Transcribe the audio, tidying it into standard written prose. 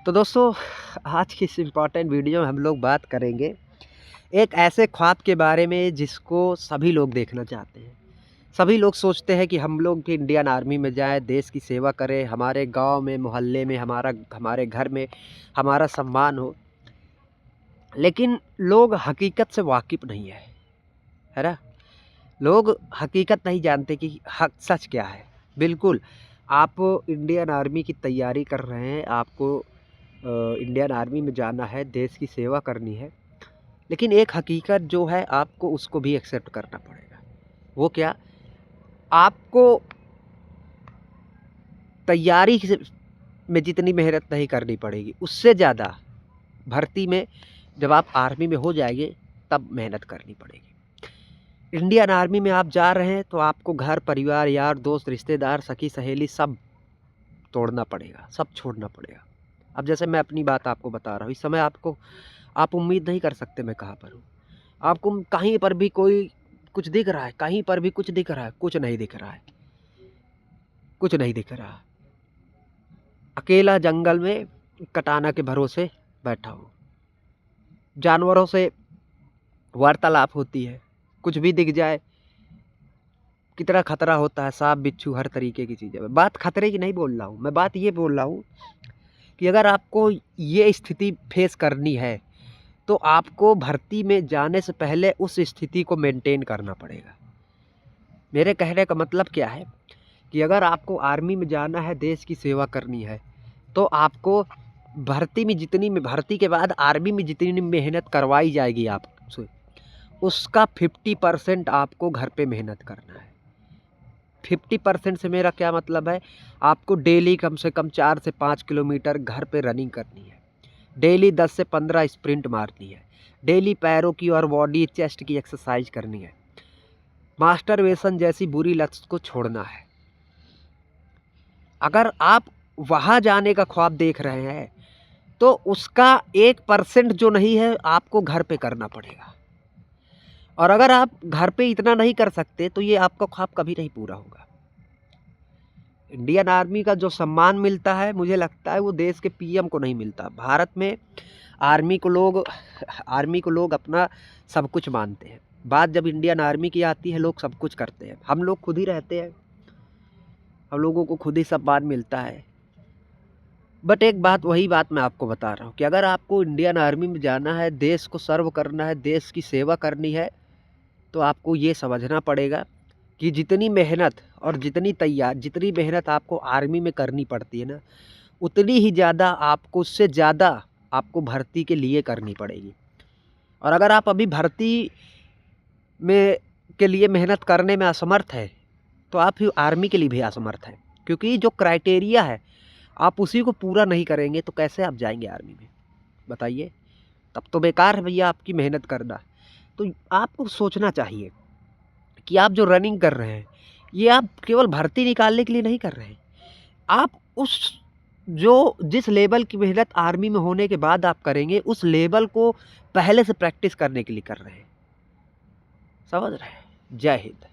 तो दोस्तों, आज की इस इम्पॉर्टेंट वीडियो में हम लोग बात करेंगे एक ऐसे ख्वाब के बारे में जिसको सभी लोग देखना चाहते हैं। सभी लोग सोचते हैं कि हम लोग भी इंडियन आर्मी में जाएँ, देश की सेवा करें, हमारे गाँव में, मोहल्ले में, हमारे घर में हमारा सम्मान हो। लेकिन लोग हकीकत से वाकिफ़ नहीं है ना? लोग हकीकत नहीं जानते कि हक सच क्या है। बिल्कुल, आप इंडियन आर्मी की तैयारी कर रहे हैं, आपको इंडियन आर्मी में जाना है, देश की सेवा करनी है, लेकिन एक हकीकत जो है आपको उसको भी एक्सेप्ट करना पड़ेगा। वो क्या? आपको तैयारी से में जितनी मेहनत नहीं करनी पड़ेगी, उससे ज़्यादा भर्ती में जब आप आर्मी में हो जाएँगे, तब मेहनत करनी पड़ेगी। इंडियन आर्मी में आप जा रहे हैं, तो आपको घर, परिवार, यार, दोस्त, रिश्तेदार, सखी-सहेली सब तोड़ना पड़ेगा, सब छोड़ना पड़ेगा। अब जैसे मैं अपनी बात आपको बता रहा हूँ, इस समय आप उम्मीद नहीं कर सकते मैं कहाँ पर हूँ। आपको कहीं पर भी कोई कुछ दिख रहा है, कहीं पर भी कुछ दिख रहा है, कुछ नहीं दिख रहा है, कुछ नहीं दिख रहा। अकेला जंगल में कटाना के भरोसे बैठा हूँ। जानवरों से वार्तालाप होती है, कुछ भी दिख जाए, कितना खतरा होता है, साँप, बिच्छू, हर तरीके की चीज़ें। बात खतरे की नहीं बोल रहा हूँ, मैं बात ये बोल रहा हूँ कि अगर आपको ये स्थिति फेस करनी है, तो आपको भर्ती में जाने से पहले उस स्थिति को मेंटेन करना पड़ेगा। मेरे कहने का मतलब क्या है कि अगर आपको आर्मी में जाना है, देश की सेवा करनी है, तो आपको भर्ती के बाद आर्मी में जितनी मेहनत करवाई जाएगी आपसे, उसका 50% आपको घर पे मेहनत करना है। 50% से मेरा क्या मतलब है, आपको डेली कम से कम 4 से 5 किलोमीटर घर पे रनिंग करनी है। डेली 10 से 15 स्प्रिंट मारनी है। डेली पैरों की और बॉडी, चेस्ट की एक्सरसाइज करनी है। मास्टरबेशन जैसी बुरी लत को छोड़ना है। अगर आप वहाँ जाने का ख्वाब देख रहे हैं, तो उसका 1% जो नहीं है, आपको घर पे करना पड़ेगा। और अगर आप घर पे इतना नहीं कर सकते, तो ये आपका ख्वाब कभी नहीं पूरा होगा। इंडियन आर्मी का जो सम्मान मिलता है, मुझे लगता है वो देश के पीएम को नहीं मिलता। भारत में आर्मी को लोग अपना सब कुछ मानते हैं। बात जब इंडियन आर्मी की आती है, लोग सब कुछ करते हैं। हम लोग खुद ही रहते हैं, हम लोगों को खुद ही सम्मान मिलता है। बट एक बात, वही बात मैं आपको बता रहा हूँ कि अगर आपको इंडियन आर्मी में जाना है, देश को सर्व करना है, देश की सेवा करनी है, तो आपको ये समझना पड़ेगा कि जितनी मेहनत आपको आर्मी में करनी पड़ती है ना, उतनी ही ज़्यादा आपको, उससे ज़्यादा आपको भर्ती के लिए करनी पड़ेगी। और अगर आप अभी भर्ती में के लिए मेहनत करने में असमर्थ है, तो आप फिर आर्मी के लिए भी असमर्थ हैं। क्योंकि जो क्राइटेरिया है, आप उसी को पूरा नहीं करेंगे, तो कैसे आप जाएँगे आर्मी में? बताइए? तब तो बेकार है भैया आपकी मेहनत करना। तो आपको सोचना चाहिए कि आप जो रनिंग कर रहे हैं, ये आप केवल भर्ती निकालने के लिए नहीं कर रहे हैं। आप जिस लेवल की मेहनत आर्मी में होने के बाद आप करेंगे, उस लेवल को पहले से प्रैक्टिस करने के लिए कर रहे हैं। समझ रहे हैं? जय हिंद।